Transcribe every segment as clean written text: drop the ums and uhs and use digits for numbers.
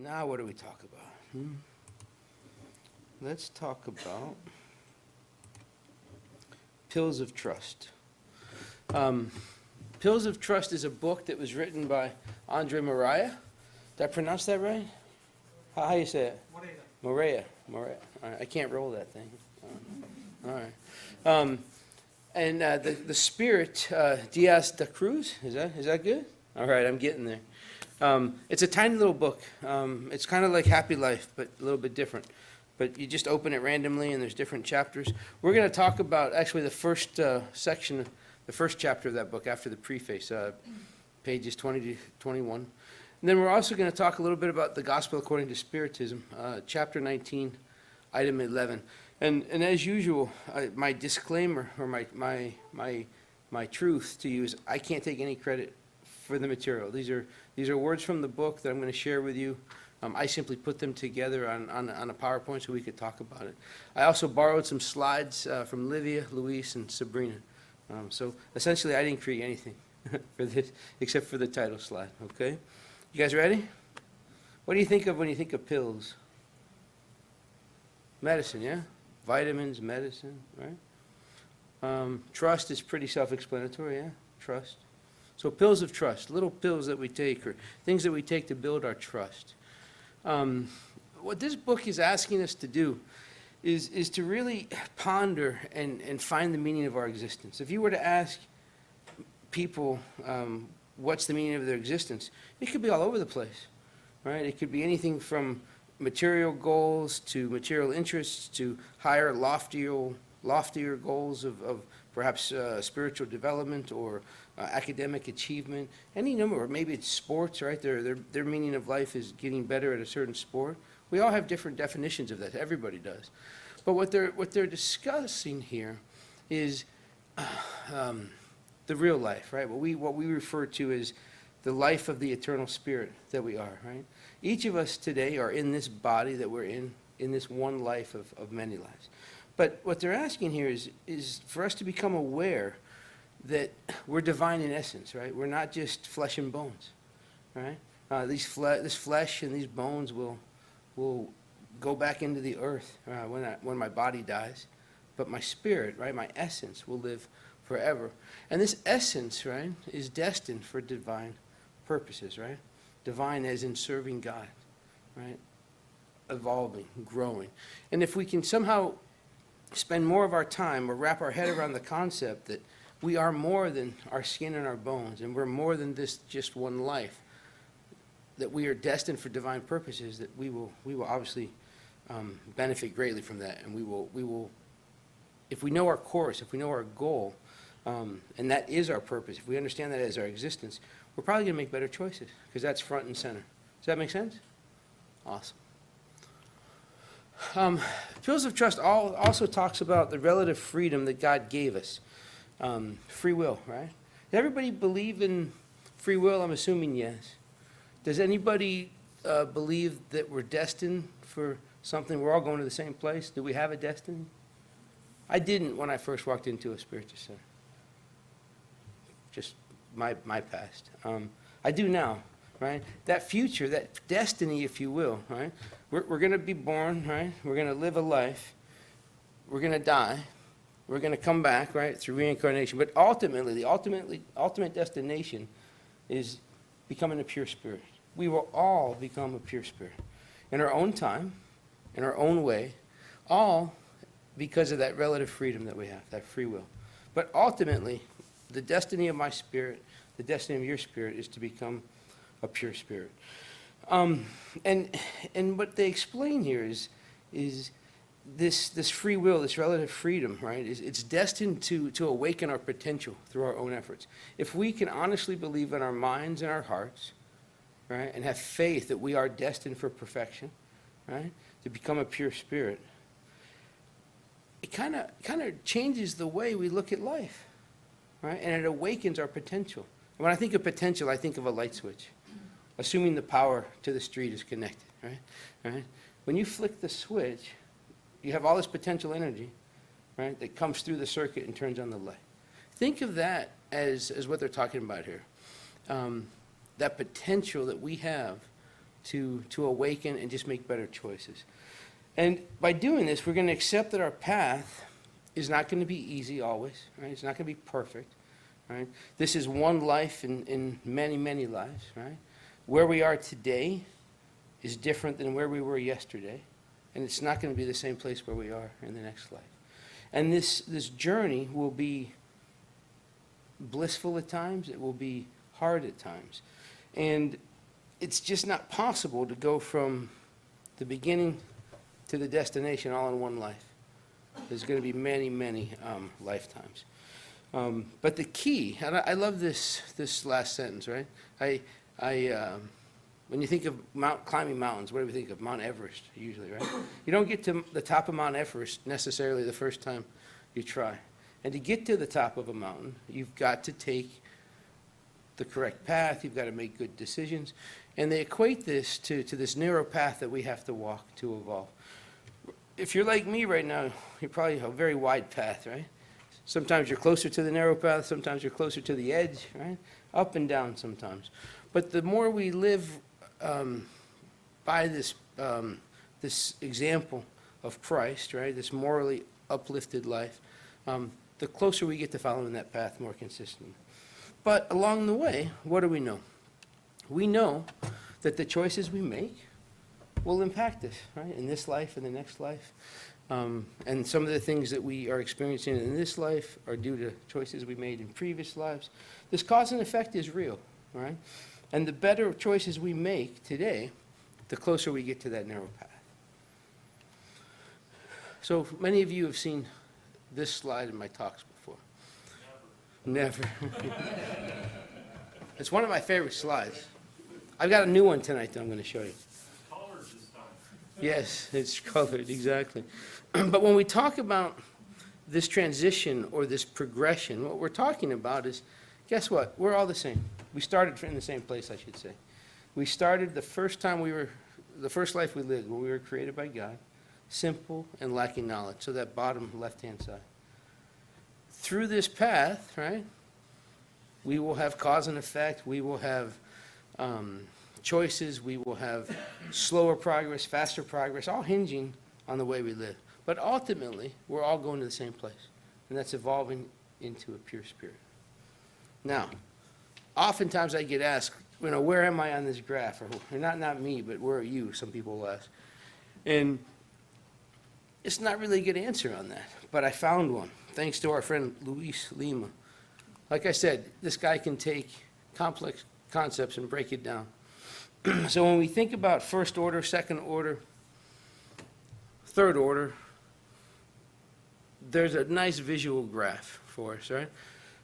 Now what do we talk about? Let's talk about Pills of Trust. Pills of Trust is a book that was written by Andre Moria. Did I pronounce that right? How you say it? Moria. Moria. All right. I can't roll that thing. All right. And the spirit, Diaz da Cruz, is that good? All right, I'm getting there. It's a tiny little book. It's kind of like Happy Life, but a little bit different. But you just open it randomly, and there's different chapters. We're going to talk about actually the first section, the first chapter of that book after the preface, pages 20 to 21. And then we're also going to talk a little bit about the Gospel according to Spiritism, chapter 19, item 11. And as usual, my disclaimer or my truth to you is I can't take any credit for the material. These are words from the book that I'm going to share with you. I simply put them together on a PowerPoint so we could talk about it. I also borrowed some slides from Livia, Luis, and Sabrina. So essentially, I didn't create anything for this except for the title slide. Okay, you guys ready? What do you think of when you think of pills? Medicine, yeah. Vitamins, medicine, right? Trust is pretty self-explanatory, yeah? Trust. So pills of trust, little pills that we take or things that we take to build our trust. What this book is asking us to do is to really ponder and find the meaning of our existence. If you were to ask people what's the meaning of their existence, it could be all over the place, right? It could be anything from material goals to material interests to higher, loftier goals of perhaps spiritual development or academic achievement, any number, or maybe it's sports, right? Their meaning of life is getting better at a certain sport. We all have different definitions of that. Everybody does. But what they're discussing here is the real life, right? What we refer to as the life of the eternal spirit that we are, right? Each of us today are in this body that we're in this one life of many lives. But what they're asking here is for us to become aware that we're divine in essence, right? We're not just flesh and bones, right? This flesh and these bones will go back into the earth when my body dies. But my spirit, right, my essence will live forever. And this essence, right, is destined for divine purposes, right? Divine as in serving God, right? Evolving, growing. And if we can somehow spend more of our time or wrap our head around the concept that we are more than our skin and our bones, and we're more than this just one life, that we are destined for divine purposes, that we will obviously benefit greatly from that. And we will, if we know our course, if we know our goal, and that is our purpose, if we understand that as our existence, we're probably going to make better choices because that's front and center. Does that make sense? Awesome. Pills of Trust also talks about the relative freedom that God gave us. Free will, right? Does everybody believe in free will? I'm assuming yes. Does anybody believe that we're destined for something? We're all going to the same place. Do we have a destiny? I didn't when I first walked into a spiritual center. Just my past. I do now, right? That future, that destiny, if you will, right? We're going to be born, right? We're going to live a life. We're going to die. We're going to come back, right, through reincarnation. But ultimately, the ultimate destination is becoming a pure spirit. We will all become a pure spirit in our own time, in our own way, all because of that relative freedom that we have, that free will. But ultimately, the destiny of my spirit, the destiny of your spirit, is to become a pure spirit. And what they explain here is this free will, this relative freedom, right? It's destined to awaken our potential through our own efforts. If we can honestly believe in our minds and our hearts, right, and have faith that we are destined for perfection, right, to become a pure spirit, it kind of changes the way we look at life, right? And it awakens our potential. When I think of potential, I think of a light switch, assuming the power to the street is connected, right? When you flick the switch, you have all this potential energy, right, that comes through the circuit and turns on the light. Think of that as what they're talking about here. That potential that we have to awaken and just make better choices. And by doing this, we're going to accept that our path is not going to be easy always, right? It's not going to be perfect, right? This is one life in many, many lives, right? Where we are today is different than where we were yesterday, and it's not going to be the same place where we are in the next life. And this journey will be blissful at times. It will be hard at times. And it's just not possible to go from the beginning to the destination all in one life. There's going to be many, many lifetimes. But the key, and I love this last sentence, right? When you think of climbing mountains, what do we think of? Mount Everest, usually, right? You don't get to the top of Mount Everest necessarily the first time you try. And to get to the top of a mountain, you've got to take the correct path. You've got to make good decisions. And they equate this to this narrow path that we have to walk to evolve. If you're like me right now, you're probably a very wide path, right? Sometimes you're closer to the narrow path. Sometimes you're closer to the edge, right? Up and down sometimes. But the more we live by this example of Christ, right, this morally uplifted life, the closer we get to following that path more consistently. But along the way, what do we know? We know that the choices we make will impact us, right, in this life and the next life. And some of the things that we are experiencing in this life are due to choices we made in previous lives. This cause and effect is real, right? And the better choices we make today, the closer we get to that narrow path. So many of you have seen this slide in my talks before. Never. It's one of my favorite slides. I've got a new one tonight that I'm going to show you. Colored this time. Yes, it's colored, exactly. But when we talk about this transition or this progression, what we're talking about is, guess what? We're all the same. We started in the same place, I should say. We started the first life we lived, when we were created by God, simple and lacking knowledge, so that bottom left-hand side. Through this path, right, we will have cause and effect, we will have choices, we will have slower progress, faster progress, all hinging on the way we live. But ultimately, we're all going to the same place, and that's evolving into a pure spirit. Now, oftentimes I get asked, where am I on this graph? Or not me, but where are you? Some people will ask. And it's not really a good answer on that, but I found one, thanks to our friend Luis Lima. Like I said, this guy can take complex concepts and break it down. So when we think about first order, second order, third order, there's a nice visual graph for us, right?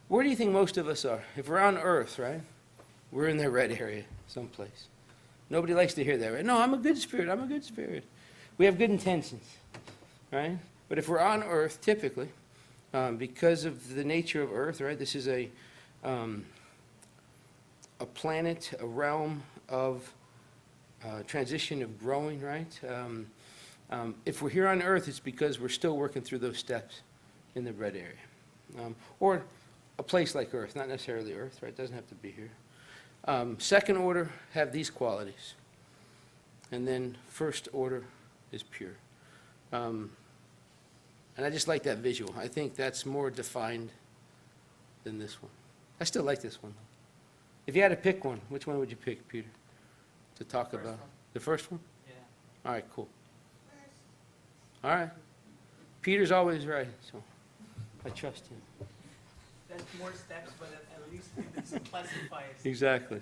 Where do you think most of us are? If we're on Earth, right, we're in the red area someplace. Nobody likes to hear that, right? No, I'm a good spirit. I'm a good spirit. We have good intentions, right? But if we're on Earth, typically, because of the nature of Earth, right, this is a planet, a realm of transition of growing, right? If we're here on Earth, it's because we're still working through those steps in the red area. Or a place like Earth, not necessarily Earth, right? It doesn't have to be here. Second order have these qualities. And then first order is pure. And I just like that visual. I think that's more defined than this one. I still like this one. If you had to pick one, which one would you pick, Peter, to talk about? One. The first one? Yeah. All right, cool. All right. Peter's always right, so I trust him. That's more steps, but at least it simplifies. Exactly.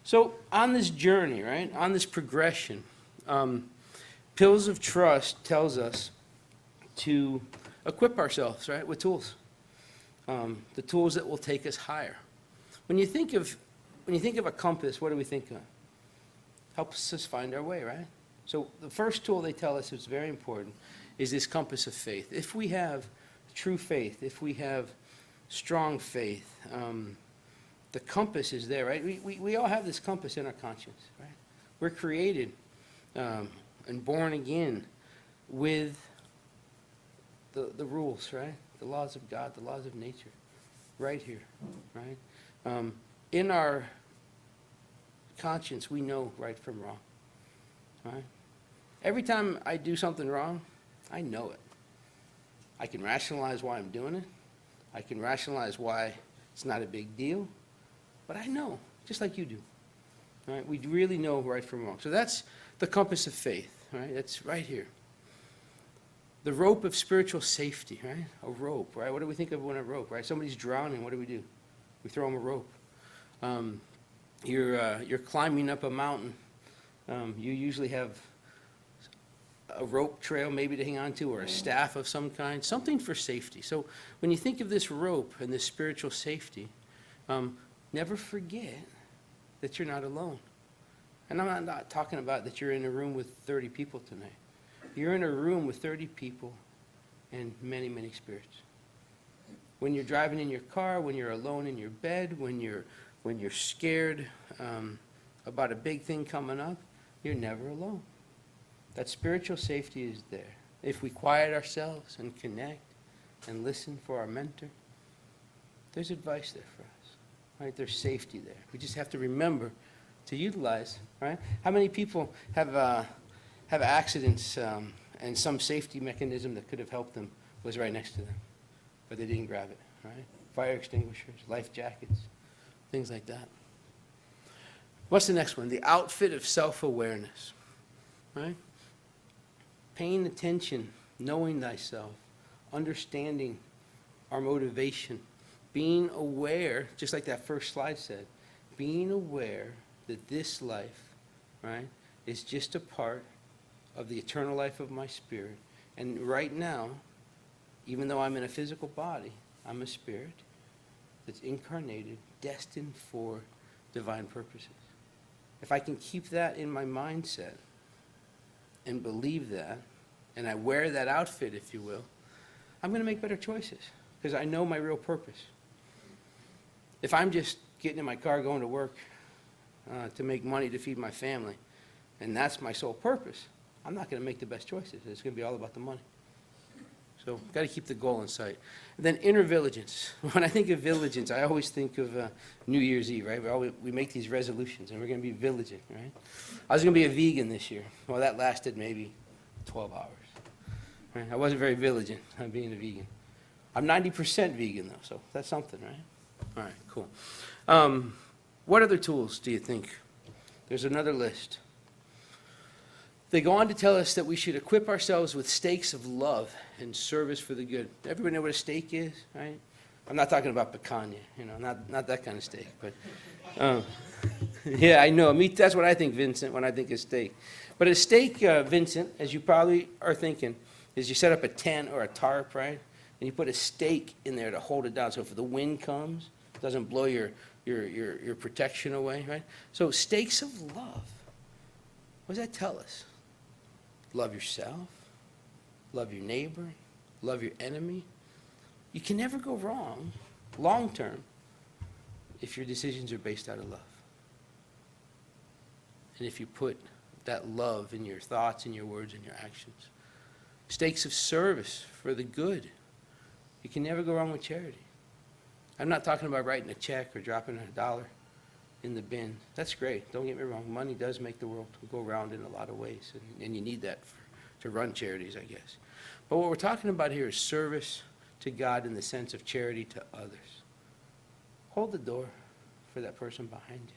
So on this journey, right, on this progression, Pills of Trust tells us to equip ourselves, right, with tools, the tools that will take us higher. When you think of a compass, what do we think of? Helps us find our way, right? So the first tool they tell us is very important is this compass of faith. If we have true faith, if we have strong faith, the compass is there, right? We all have this compass in our conscience, right? We're created and born again with the rules, right? The laws of God, the laws of nature, right here, right? In our conscience, we know right from wrong. right? Every time I do something wrong, I know it. I can rationalize why I'm doing it. I can rationalize why it's not a big deal. But I know, just like you do. Right? We really know right from wrong. So that's the compass of faith, right? That's right here. The rope of spiritual safety, right? A rope, right? What do we think of when a rope, right? Somebody's drowning, what do? We throw them a rope. You're climbing up a mountain. You usually have a rope trail maybe to hang on to, or a staff of some kind, something for safety. So when you think of this rope and this spiritual safety, never forget that you're not alone. And I'm not talking about that you're in a room with 30 people tonight. You're in a room with 30 people and many, many spirits. When you're driving in your car, when you're alone in your bed, when you're scared about a big thing coming up, you're never alone. That spiritual safety is there. If we quiet ourselves and connect and listen for our mentor, there's advice there for us, right? There's safety there. We just have to remember to utilize, right? How many people have accidents and some safety mechanism that could have helped them was right next to them, but they didn't grab it, right? Fire extinguishers, life jackets, things like that. What's the next one? The outfit of self-awareness, right? Paying attention, knowing thyself, understanding our motivation, being aware, just like that first slide said, being aware that this life, right, is just a part of the eternal life of my spirit. And right now, even though I'm in a physical body, I'm a spirit that's incarnated, destined for divine purposes. If I can keep that in my mindset and believe that, and I wear that outfit, if you will, I'm going to make better choices because I know my real purpose. If I'm just getting in my car going to work to make money to feed my family, and that's my sole purpose, I'm not going to make the best choices. It's going to be all about the money. So got to keep the goal in sight. And then inner vigilance. When I think of vigilance, I always think of New Year's Eve, right? We make these resolutions, and we're going to be vigilant, right? I was going to be a vegan this year. Well, that lasted maybe 12 hours. Right? I wasn't very vigilant on being a vegan. I'm 90% vegan, though, so that's something, right? All right, cool. What other tools do you think? There's another list. They go on to tell us that we should equip ourselves with stakes of love and service for the good. Everybody know what a stake is, right? I'm not talking about picanha, not that kind of steak, but yeah, I know. That's what I think, Vincent, when I think of steak. But a stake, Vincent, as you probably are thinking, is you set up a tent or a tarp, right? And you put a stake in there to hold it down, so if the wind comes, it doesn't blow your protection away, right? So stakes of love. What does that tell us? Love yourself, love your neighbor, love your enemy. You can never go wrong, long term, if your decisions are based out of love. And if you put that love in your thoughts and your words and your actions. Stakes of service for the good. You can never go wrong with charity. I'm not talking about writing a check or dropping $1 in the bin. That's great. Don't get me wrong. Money does make the world go round in a lot of ways, and you need that to run charities, I guess. But what we're talking about here is service to God in the sense of charity to others. Hold the door for that person behind you.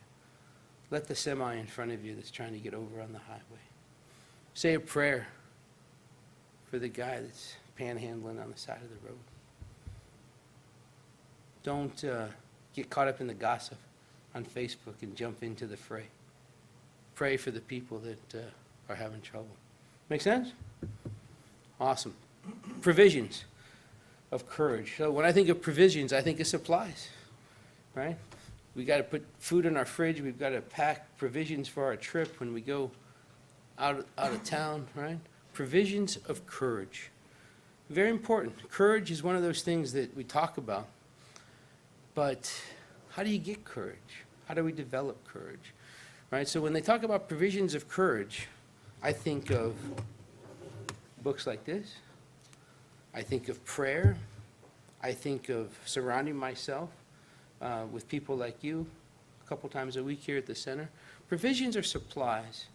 Let the semi in front of you that's trying to get over on the highway. Say a prayer for the guy that's panhandling on the side of the road. Don't get caught up in the gossip on Facebook and jump into the fray. Pray for the people that are having trouble. Make sense? Awesome. Provisions of courage. So when I think of provisions, I think of supplies, right? We got to put food in our fridge. We've got to pack provisions for our trip when we go out of town, right? Provisions of courage. Very important. Courage is one of those things that we talk about. But how do you get courage? How do we develop courage? Right? So when they talk about provisions of courage, I think of books like this. I think of prayer. I think of surrounding myself with people like you a couple times a week here at the center. Provisions are supplies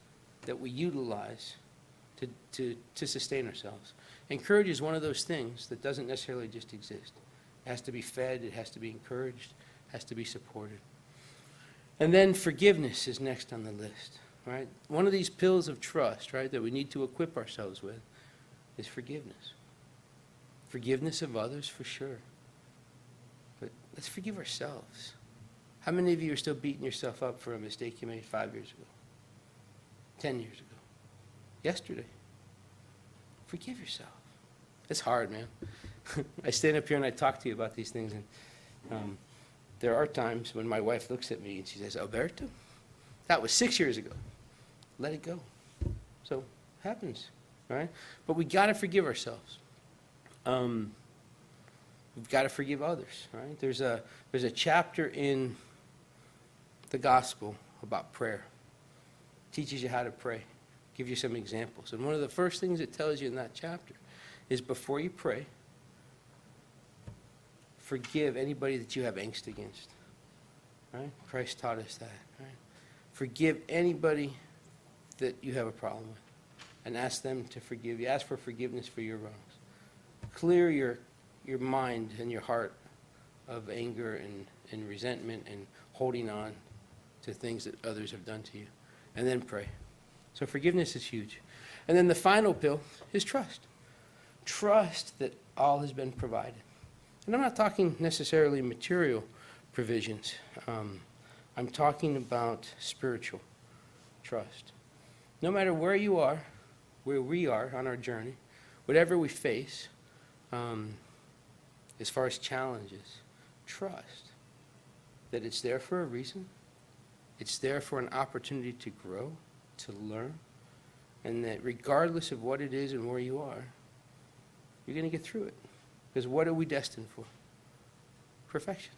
that we utilize to sustain ourselves. And courage is one of those things that doesn't necessarily just exist. It has to be fed, it has to be encouraged, it has to be supported. And then forgiveness is next on the list, right? One of these pills of trust, right, that we need to equip ourselves with is forgiveness. Forgiveness of others, for sure. But let's forgive ourselves. How many of you are still beating yourself up for a mistake you made 5 years ago, 10 years ago, yesterday? Forgive yourself. It's hard, man. I stand up here and I talk to you about these things, and there are times when my wife looks at me and she says, Alberto, that was 6 years ago. Let it go. So, it happens, right? But we got to forgive ourselves. We've got to forgive others, right? There's a chapter in the gospel about prayer. It teaches you how to pray, give you some examples. And one of the first things it tells you in that chapter is before you pray, forgive anybody that you have angst against. Right? Christ taught us that. Right? Forgive anybody that you have a problem with and ask them to forgive you. Ask for forgiveness for your wrongs. Clear your mind and your heart of anger and resentment and holding on to things that others have done to you. And then pray. So forgiveness is huge. And then the final pill is trust. Trust that all has been provided. And I'm not talking necessarily material provisions. I'm talking about spiritual trust. No matter where you are, where we are on our journey, whatever we face, as far as challenges, trust that it's there for a reason. It's there for an opportunity to grow, to learn, and that regardless of what it is and where you are, you're going to get through it. Because what are we destined for? Perfection.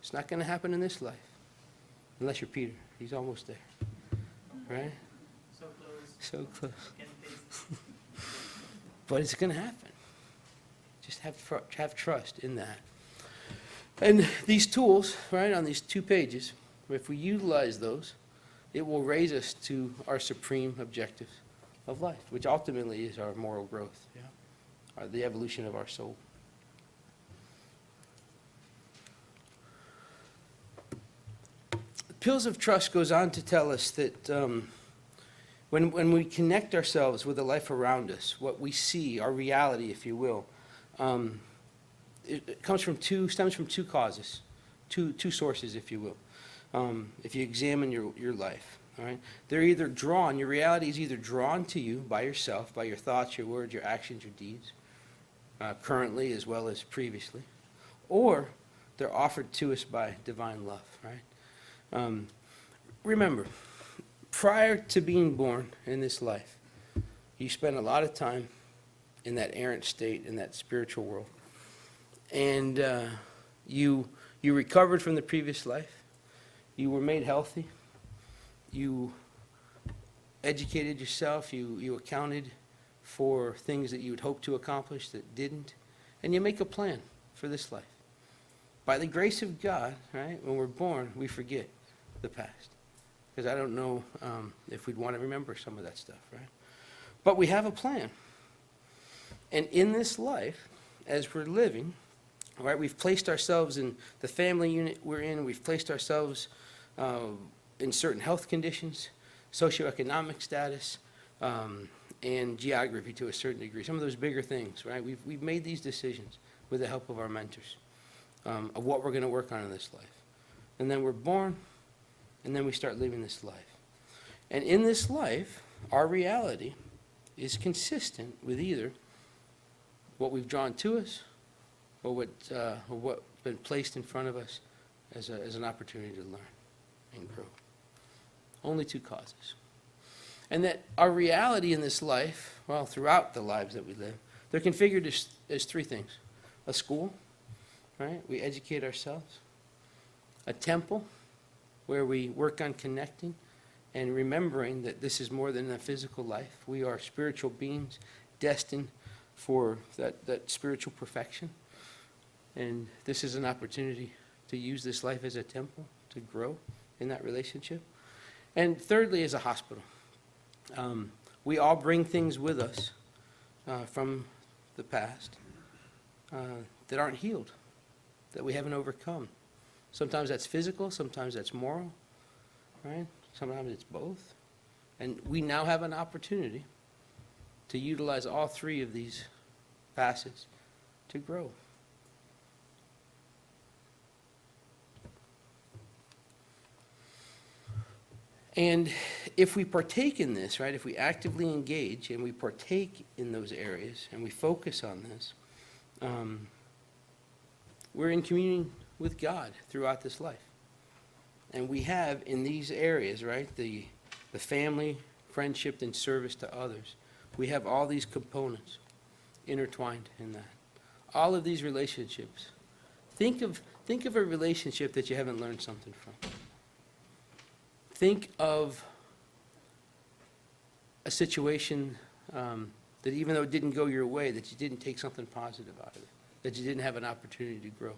It's not going to happen in this life. Unless you're Peter. He's almost there. Right? So close. So close. Can taste it. But it's going to happen. Just have trust in that. And these tools, right, on these 2 pages, if we utilize those, it will raise us to our supreme objective of life, which ultimately is our moral growth, the evolution of our soul. Pills of Trust goes on to tell us that when we connect ourselves with the life around us, what we see, our reality, if you will, it stems from 2 causes, two sources, if you will. If you examine your life, all right, they're either drawn. Your reality is either drawn to you by yourself, by your thoughts, your words, your actions, your deeds, currently as well as previously, or they're offered to us by divine love, right? Remember, prior to being born in this life, you spent a lot of time in that errant state, in that spiritual world. And you recovered from the previous life. You were made healthy. You educated yourself. You accounted for things that you would hope to accomplish that didn't. And you make a plan for this life. By the grace of God, right, when we're born, we forget the past. Because I don't know if we'd want to remember some of that stuff, right? But we have a plan. And in this life, as we're living, right, we've placed ourselves in the family unit we're in. We've placed ourselves in certain health conditions, socioeconomic status, and geography to a certain degree. Some of those bigger things, right? We've made these decisions with the help of our mentors of what we're going to work on in this life. And then we're born, and then we start living this life. And in this life, our reality is consistent with either what we've drawn to us or what's been placed in front of us as an opportunity to learn and grow. Only 2 causes. And that our reality in this life, well, throughout the lives that we live, they're configured as 3 things. A school, right? We educate ourselves. A temple, where we work on connecting and remembering that this is more than a physical life. We are spiritual beings destined for that spiritual perfection. And this is an opportunity to use this life as a temple, to grow in that relationship. And thirdly, as a hospital, We all bring things with us from the past that aren't healed, that we haven't overcome. Sometimes that's physical, sometimes that's moral, right? Sometimes it's both. And we now have an opportunity to utilize all three of these facets to grow. And if we partake in this, right, if we actively engage and we partake in those areas and we focus on this, we're in communion with God throughout this life. And we have in these areas, right, the family, friendship, and service to others, we have all these components intertwined in that. All of these relationships. Think of a relationship that you haven't learned something from. Think of a situation that even though it didn't go your way, that you didn't take something positive out of it, that you didn't have an opportunity to grow.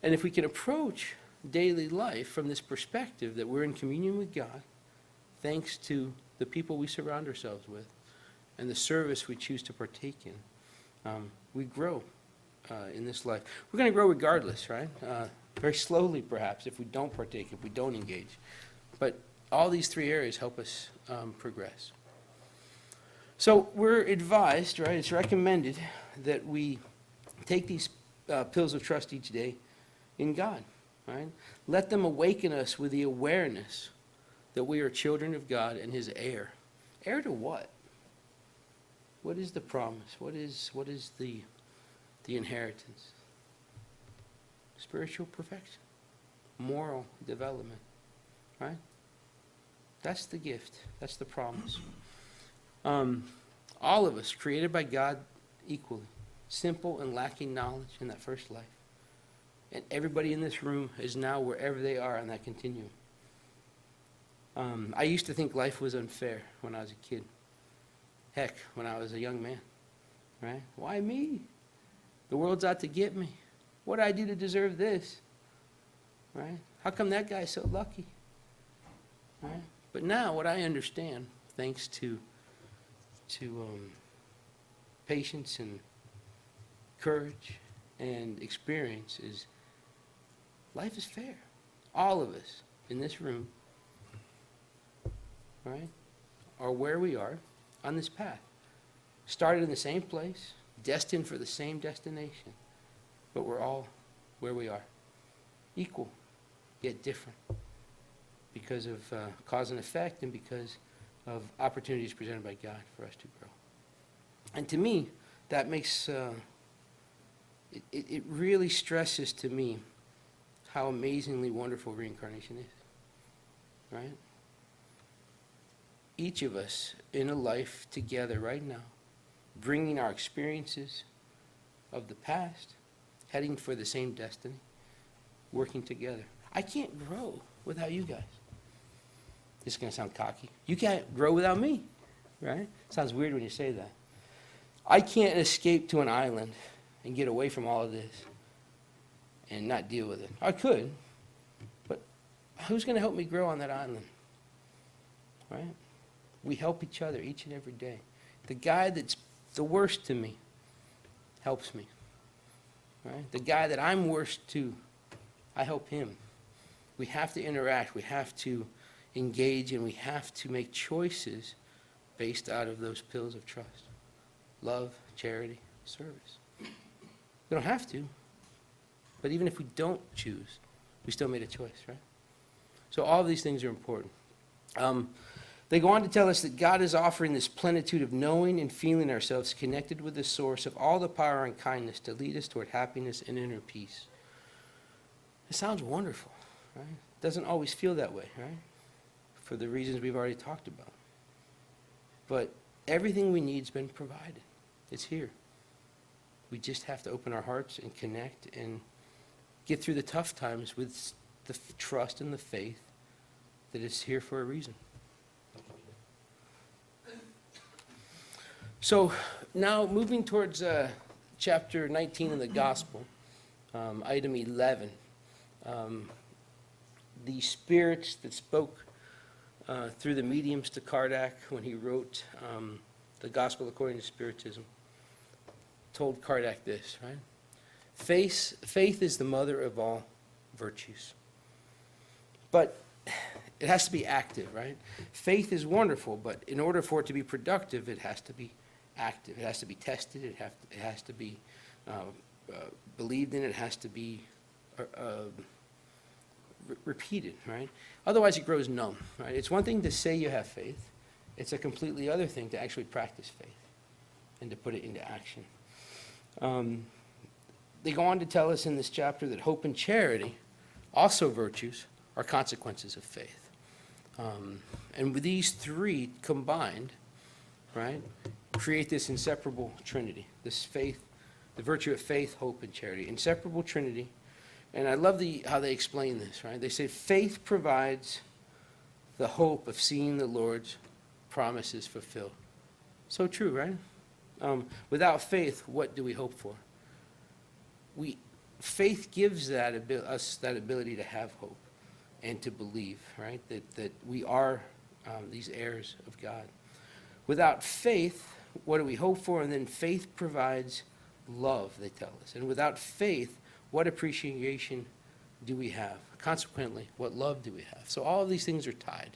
And if we can approach daily life from this perspective that we're in communion with God, thanks to the people we surround ourselves with and the service we choose to partake in, we grow in this life. We're going to grow regardless, right? Very slowly, perhaps, if we don't partake, if we don't engage. But all these three areas help us progress. So we're advised, right, it's recommended that we take these pills of trust each day in God, right? Let them awaken us with the awareness that we are children of God and His heir. Heir to what? What is the promise? What is the inheritance? Spiritual perfection, moral development, right? That's the gift. That's the promise. All of us created by God equally, simple and lacking knowledge in that first life. And everybody in this room is now wherever they are on that continuum. I used to think life was unfair when I was a kid. Heck, when I was a young man, right? Why me? The world's out to get me. What did I do to deserve this? Right? How come that guy's so lucky? Right? But now what I understand, thanks to patience and courage and experience, is life is fair. All of us in this room, right, are where we are on this path. Started in the same place, destined for the same destination, but we're all where we are. Equal, yet different, because of cause and effect and because of opportunities presented by God for us to grow. And to me, that makes, it really stresses to me how amazingly wonderful reincarnation is, right? Each of us in a life together right now, bringing our experiences of the past, heading for the same destiny, working together. I can't grow without you guys. This is going to sound cocky. You can't grow without me, right? Sounds weird when you say that. I can't escape to an island and get away from all of this and not deal with it. I could, but who's going to help me grow on that island, right? We help each other each and every day. The guy that's the worst to me helps me, right? The guy that I'm worst to, I help him. We have to interact. We have to engage, and we have to make choices based out of those pillars of trust. Love, charity, service. We don't have to, but even if we don't choose, we still made a choice, right? So all of these things are important. They go on to tell us that God is offering this plenitude of knowing and feeling ourselves connected with the source of all the power and kindness to lead us toward happiness and inner peace. It sounds wonderful, right? It doesn't always feel that way, right? For the reasons we've already talked about. But everything we need has been provided. It's here. We just have to open our hearts and connect and get through the tough times with the trust and the faith that it's here for a reason. So now moving towards chapter 19 in the Gospel, item 11. The spirits that spoke through the mediums to Kardec when he wrote the Gospel According to Spiritism, told Kardec this, right? Faith is the mother of all virtues. But it has to be active, right? Faith is wonderful, but in order for it to be productive, it has to be active. It has to be tested. It has to be believed in. It has to be repeated, right? Otherwise, it grows numb, right? It's one thing to say you have faith. It's a completely other thing to actually practice faith and to put it into action. They go on to tell us in this chapter that hope and charity, also virtues, are consequences of faith. And with these three combined, right, create this inseparable trinity, this faith, the virtue of faith, hope, and charity. Inseparable trinity. And I love how they explain this, right? They say faith provides the hope of seeing the Lord's promises fulfilled. So true, right? Without faith, what do we hope for? Faith gives us that ability to have hope and to believe, right? That we are these heirs of God. Without faith, what do we hope for? And then faith provides love, they tell us. And without faith, what appreciation do we have? Consequently, what love do we have? So all of these things are tied.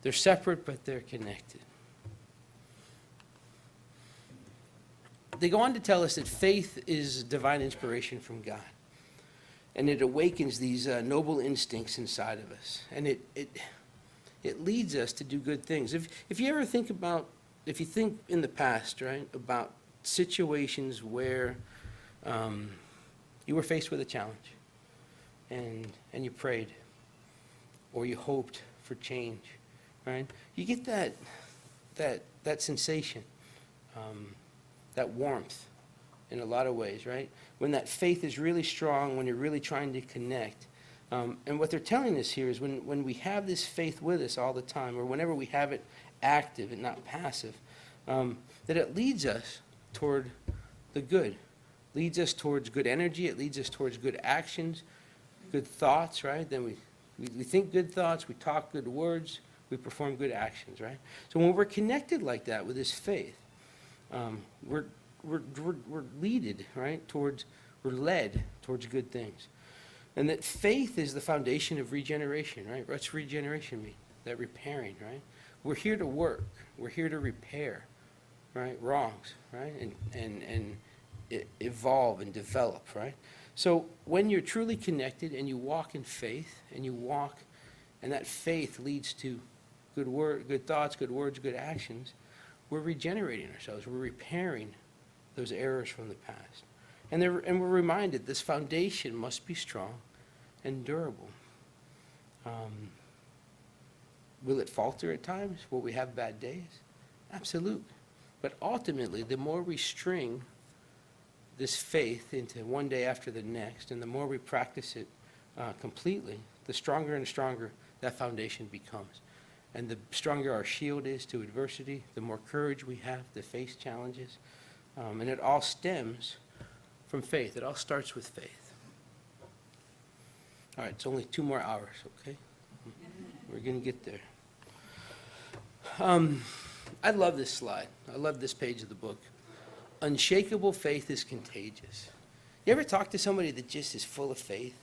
They're separate, but they're connected. They go on to tell us that faith is divine inspiration from God. And it awakens these noble instincts inside of us. And it leads us to do good things. If you ever think about, if you think in the past, right, about situations where you were faced with a challenge and you prayed or you hoped for change, right? You get that sensation, that warmth in a lot of ways, right? When that faith is really strong, when you're really trying to connect. And what they're telling us here is when we have this faith with us all the time, or whenever we have it active and not passive, that it leads us toward the good, leads us towards good energy, it leads us towards good actions, good thoughts, right? Then we think good thoughts, we talk good words, we perform good actions, right? So when we're connected like that with this faith, we're leaded, right, we're led towards good things. And that faith is the foundation of regeneration, right? What's regeneration mean? That repairing, right? We're here to work. We're here to repair, right, wrongs, right? And evolve and develop, right? So when you're truly connected and you walk in faith and that faith leads to good thoughts, good words, good actions, we're regenerating ourselves. We're repairing those errors from the past. And we're reminded this foundation must be strong and durable. Will it falter at times? Will we have bad days? Absolutely. But ultimately, the more we string this faith into one day after the next, and the more we practice it completely, the stronger and stronger that foundation becomes. And the stronger our shield is to adversity, the more courage we have to face challenges. And it all stems from faith. It all starts with faith. All right, it's only 2 more hours, okay? We're going to get there. I love this slide. I love this page of the book. Unshakable faith is contagious. You ever talk to somebody that just is full of faith?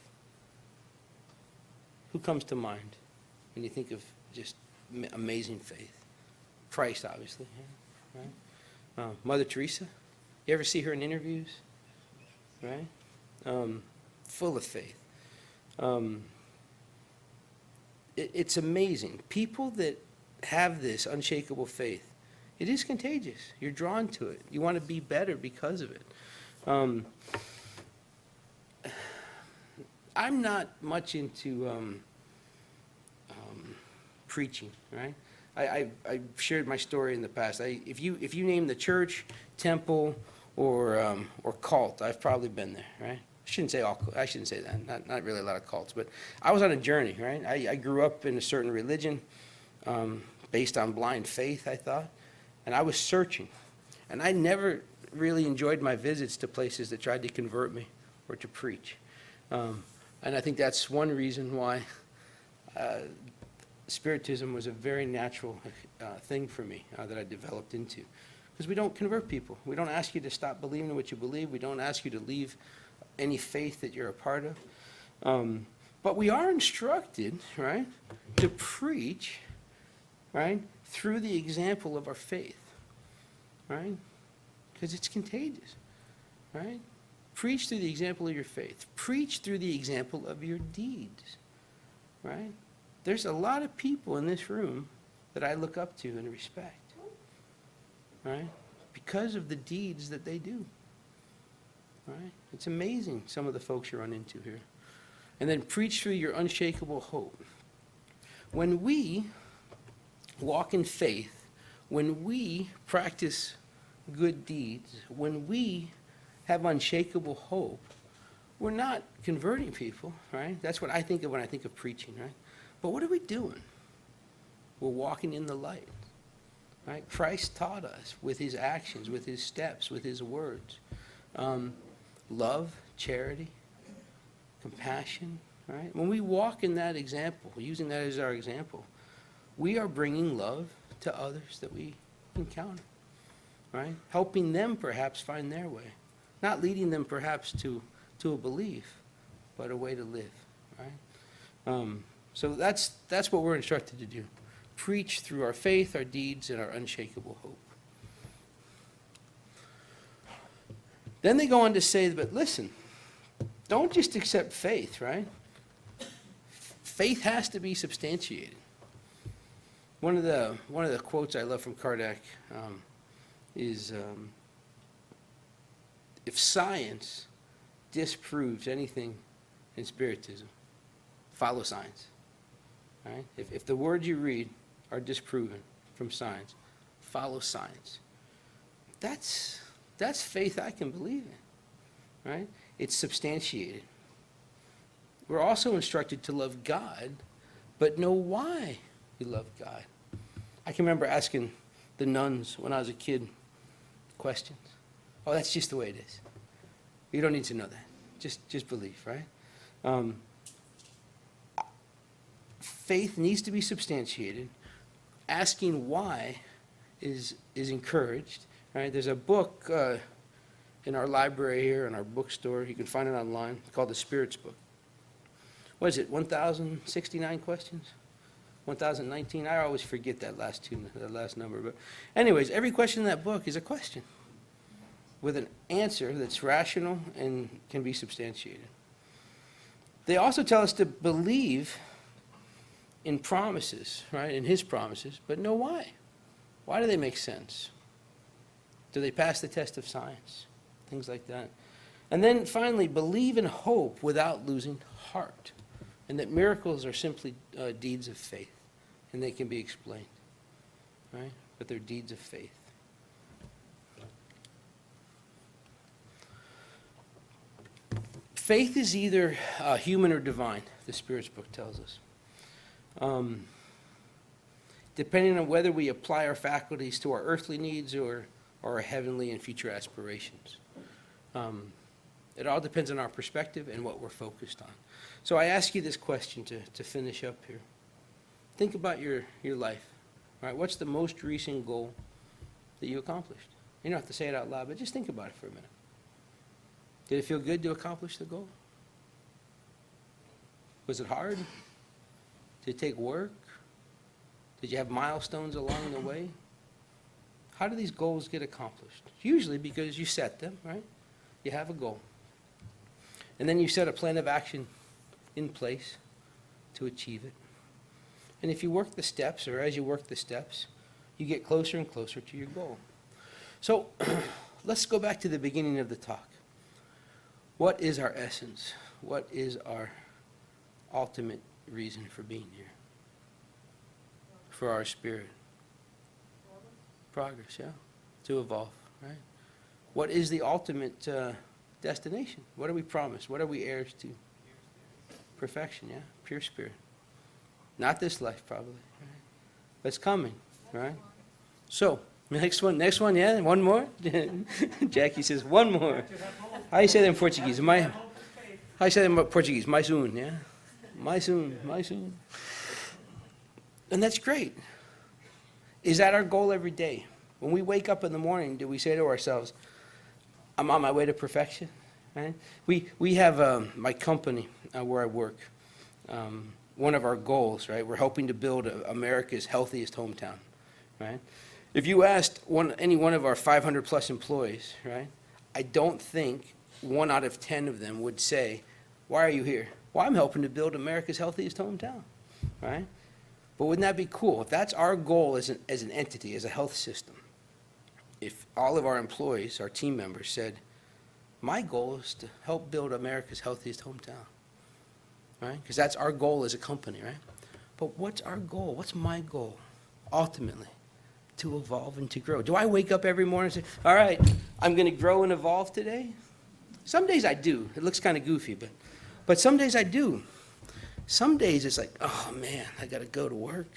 Who comes to mind when you think of just amazing faith? Christ, obviously, right? Mother Teresa. You ever see her in interviews? Right? Full of faith. It's amazing. People that have this unshakable faith, it is contagious. You're drawn to it. You want to be better because of it. I'm not much into preaching, right? I shared my story in the past. If you name the church, temple, or cult, I've probably been there, right? I shouldn't say that. Not really a lot of cults, but I was on a journey, right? I grew up in a certain religion, based on blind faith, I thought, and I was searching, and I never really enjoyed my visits to places that tried to convert me or to preach, and I think that's one reason why Spiritism was a very natural thing for me that I developed into. Because we don't convert people. We don't ask you to stop believing in what you believe. We don't ask you to leave any faith that you're a part of. But we are instructed, right, to preach, right, through the example of our faith, right? Because it's contagious, right? Preach through the example of your faith. Preach through the example of your deeds, right? There's a lot of people in this room that I look up to and respect, right? Because of the deeds that they do, right? It's amazing some of the folks you run into here. And then preach through your unshakable hope. When we walk in faith, when we practice good deeds, when we have unshakable hope, we're not converting people, right? That's what I think of when I think of preaching, right? But what are we doing? We're walking in the light, right? Christ taught us with his actions, with his steps, with his words. Love, charity, compassion, right? When we walk in that example, using that as our example, we are bringing love to others that we encounter, right? Helping them perhaps find their way. Not leading them perhaps to a belief, but a way to live, right? So that's what we're instructed to do. Preach through our faith, our deeds, and our unshakable hope. Then they go on to say, but listen, don't just accept faith, right? Faith has to be substantiated. One of the quotes I love from Kardec is, if science disproves anything in Spiritism, follow science. Right? If the words you read are disproven from science, follow science. That's faith I can believe in, right? It's substantiated. We're also instructed to love God, but know why we love God. I can remember asking the nuns when I was a kid questions. Oh, that's just the way it is. You don't need to know that. Just believe, right? Faith needs to be substantiated. Asking why is encouraged, right? There's a book in our library here, in our bookstore. You can find it online. It's called The Spirit's Book. What is it, 1,069 questions? 1,019? I always forget that last number. But anyways, every question in that book is a question with an answer that's rational and can be substantiated. They also tell us to believe in promises, right, in his promises, but know why. Why do they make sense? Do they pass the test of science? Things like that. And then finally, believe in hope without losing heart, and that miracles are simply deeds of faith, and they can be explained, right? But they're deeds of faith. Faith is either human or divine, the Spirit's Book tells us. Depending on whether we apply our faculties to our earthly needs or our heavenly and future aspirations. It all depends on our perspective and what we're focused on. So I ask you this question to finish up here. Think about your life. All right, what's the most recent goal that you accomplished? You don't have to say it out loud, but just think about it for a minute. Did it feel good to accomplish the goal? Was it hard? Did it take work? Did you have milestones along the way? How do these goals get accomplished? Usually because you set them, right? You have a goal. And then you set a plan of action in place to achieve it. And if you work the steps, or as you work the steps, you get closer and closer to your goal. So let's go back to the beginning of the talk. What is our essence? What is our ultimate reason for being here? For our spirit. Progress, yeah. To evolve, right? What is the ultimate destination? What are we promised? What are we heirs to? Perfection, yeah. Pure spirit. Not this life, probably. Right? But it's coming, right? So, next one, yeah? One more? Jackie says, one more. How you say that in Portuguese? How you say that in Portuguese? Mais um, yeah? Mais um. And that's great. Is that our goal every day? When we wake up in the morning, do we say to ourselves, I'm on my way to perfection? Right? We have my company where I work. One of our goals, right? We're hoping to build America's healthiest hometown, right? If you asked any one of our 500 plus employees, right? I don't think 1 out of 10 of them would say, why are you here? Well, I'm helping to build America's healthiest hometown, right? But wouldn't that be cool? If that's our goal as an entity, as a health system, if all of our employees, our team members said, my goal is to help build America's healthiest hometown, right? Because that's our goal as a company, right? But what's our goal? What's my goal, ultimately? To evolve and to grow. Do I wake up every morning and say, all right, I'm going to grow and evolve today? Some days I do. It looks kind of goofy, but some days I do. Some days it's like, oh man, I got to go to work,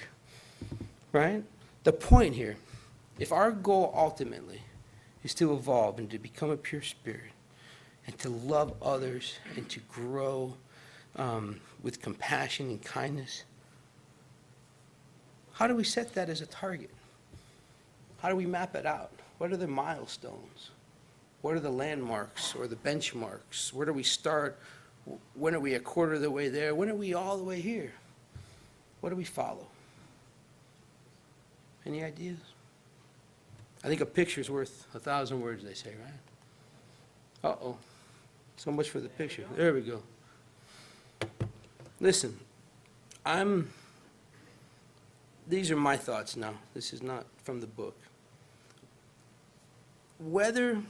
right? The point here, if our goal ultimately is to evolve and to become a pure spirit and to love others and to grow with compassion and kindness, how do we set that as a target? How do we map it out? What are the milestones? What are the landmarks or the benchmarks? Where do we start? When are we a quarter of the way there? When are we all the way here? What do we follow? Any ideas? I think a picture's worth 1,000 words, they say, right? Uh-oh. So much for the picture. There we go. Listen, these are my thoughts now. This is not from the book. Whether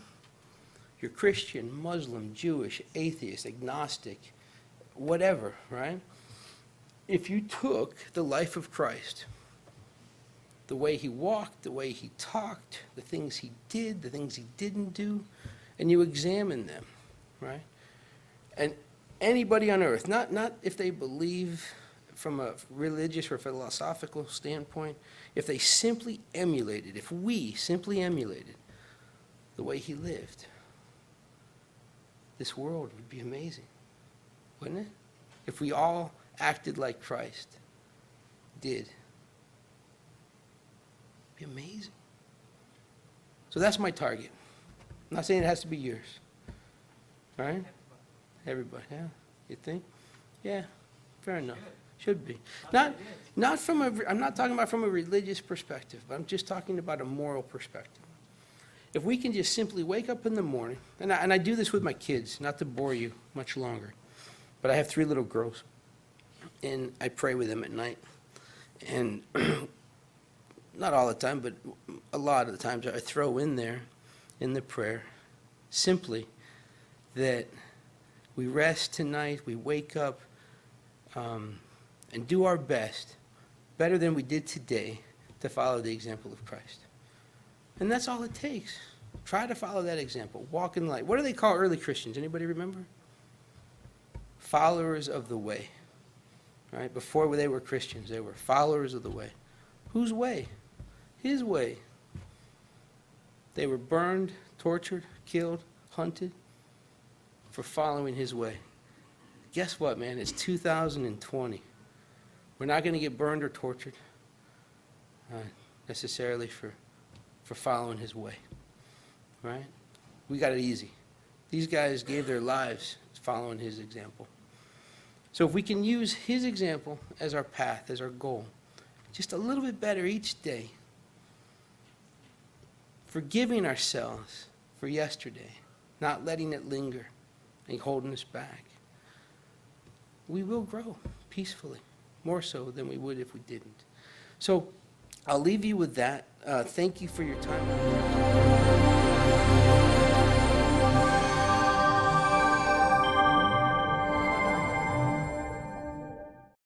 you're Christian, Muslim, Jewish, atheist, agnostic, whatever, right? If you took the life of Christ, the way he walked, the way he talked, the things he did, the things he didn't do, and you examine them, right? And anybody on earth, not if they believe from a religious or philosophical standpoint, if they simply emulated, if we simply emulated the way he lived, this world would be amazing, wouldn't it? If we all acted like Christ did. It'd be amazing. So that's my target. I'm not saying it has to be yours. All right? Everybody, yeah? You think? Yeah, fair enough. Should be. Not from I'm not talking about from a religious perspective, but I'm just talking about a moral perspective. If we can just simply wake up in the morning, and I do this with my kids, not to bore you much longer, but I have 3 little girls, and I pray with them at night. And not all the time, but a lot of the times I throw in there, in the prayer, simply that we rest tonight, we wake up, and do our best, better than we did today, to follow the example of Christ. And that's all it takes. Try to follow that example. Walk in light. What do they call early Christians? Anybody remember? Followers of the way. Right? Before they were Christians, they were followers of the way. Whose way? His way. They were burned, tortured, killed, hunted for following his way. Guess what, man? It's 2020. We're not going to get burned or tortured necessarily for following his way, right? We got it easy. These guys gave their lives following his example. So if we can use his example as our path, as our goal, just a little bit better each day, forgiving ourselves for yesterday, not letting it linger and holding us back, we will grow peacefully, more so than we would if we didn't. So I'll leave you with that. Thank you for your time.